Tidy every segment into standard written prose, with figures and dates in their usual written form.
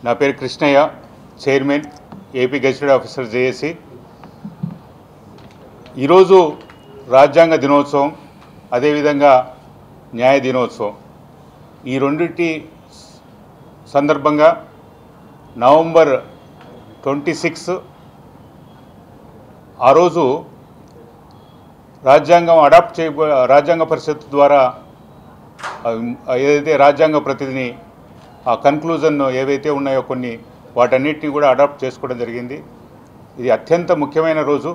నా పేరు Krishnaiah, chairman, AP gazetted officer JAC. ఈరోజు రాజ్యాంగ దినోత్సవం, అదేవిధంగా న్యాయ దినోత్సవం. ఈ రెండింటి సందర్భంగా నవంబర్ 26 ఆ రోజు రాజ్యాంగ పరిషత్ ద్వారా ఏదైతే రాజ్యాంగ ప్రతినిధిని ఆ కన్క్లూజన్ ఏవైతే ఉన్నాయో కొన్ని వాటన్నిటిని కూడా అడాప్ట్ చేసుకోవడం జరిగింది. ఇది అత్యంత ముఖ్యమైన రోజు.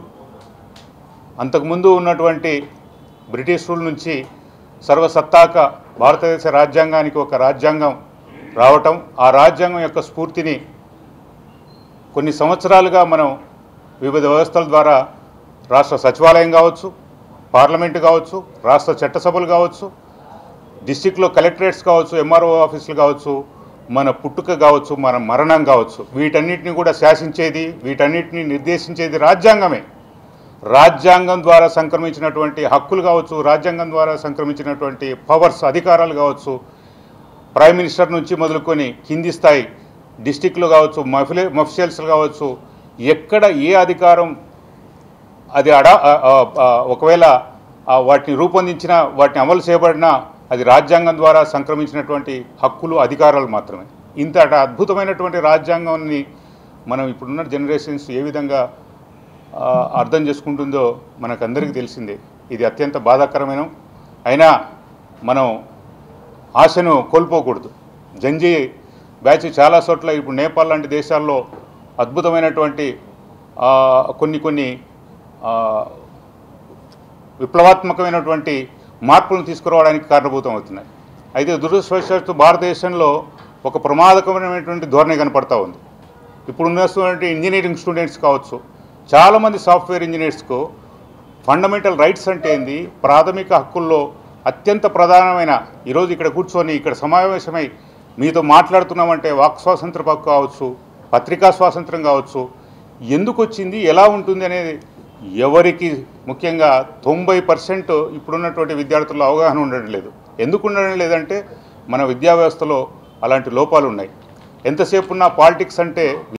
అంతకుముందు ఉన్నటువంటి బ్రిటిష్ రూల్ నుంచి సర్వసత్తాక భారతదేశ రాజ్యాంగానికి ఒక రాజ్యాంగం రావటం, ఆ రాజ్యాంగం యొక్క స్ఫూర్తిని కొన్ని సంవత్సరాలుగా మనం వివిధ వ్యవస్థల ద్వారా రాష్ట్ర సచివాలయం కావచ్చు, పార్లమెంటు కావచ్చు, రాష్ట్ర చట్టసభలు కావచ్చు, డిస్టిక్లో కలెక్టరేట్స్ కావచ్చు, ఎంఆర్ఓ ఆఫీసులు కావచ్చు, మన పుట్టుక కావచ్చు, మన మరణం కావచ్చు, వీటన్నిటిని కూడా శాసించేది, వీటన్నిటిని నిర్దేశించేది రాజ్యాంగమే. రాజ్యాంగం ద్వారా సంక్రమించినటువంటి హక్కులు కావచ్చు, రాజ్యాంగం ద్వారా సంక్రమించినటువంటి పవర్స్, అధికారాలు కావచ్చు, ప్రైమ్ మినిస్టర్ నుంచి మొదలుకొని కింది స్థాయి డిస్టిక్లు కావచ్చు, మఫ్షియల్స్ కావచ్చు, ఎక్కడ ఏ అధికారం అది ఒకవేళ వాటిని రూపొందించినా, వాటిని అమలు చేయబడినా అది రాజ్యాంగం ద్వారా సంక్రమించినటువంటి హక్కులు, అధికారాలు మాత్రమే. ఇంత అద్భుతమైనటువంటి రాజ్యాంగాన్ని మనం ఇప్పుడున్న జనరేషన్స్ ఏ విధంగా అర్థం చేసుకుంటుందో మనకందరికీ తెలిసిందే. ఇది అత్యంత బాధాకరమైన, అయినా మనం ఆశను కోల్పోకూడదు. జంజీ బ్యాచ్ చాలా చోట్ల ఇప్పుడు నేపాల్ లాంటి దేశాల్లో అద్భుతమైనటువంటి కొన్ని విప్లవాత్మకమైనటువంటి మార్పులను తీసుకురావడానికి కారణభూతం అవుతున్నాయి. అయితే దురదృష్టవశాత్తు భారతదేశంలో ఒక ప్రమాదకరమైనటువంటి ధోరణి కనపడతా ఉంది. ఇప్పుడు ఉన్నటువంటి ఇంజనీరింగ్ స్టూడెంట్స్ కావచ్చు, చాలామంది సాఫ్ట్వేర్ ఇంజనీర్స్కు ఫండమెంటల్ రైట్స్ అంటే ఏంది, ప్రాథమిక హక్కుల్లో అత్యంత ప్రధానమైన, ఈరోజు ఇక్కడ కూర్చొని ఇక్కడ సమావేశమై మీతో మాట్లాడుతున్నామంటే వాక్ స్వాతంత్రం హక్కు కావచ్చు, పత్రికా స్వాతంత్రం కావచ్చు, ఎందుకు వచ్చింది, ఎలా ఉంటుంది అనేది ఎవరికి, ముఖ్యంగా 90% ఇప్పుడున్నటువంటి విద్యార్థుల్లో అవగాహన ఉండడం లేదు. ఎందుకు ఉండడం లేదంటే మన విద్యా వ్యవస్థలో అలాంటి లోపాలు ఉన్నాయి. ఎంతసేపు ఉన్న పాలిటిక్స్ అంటే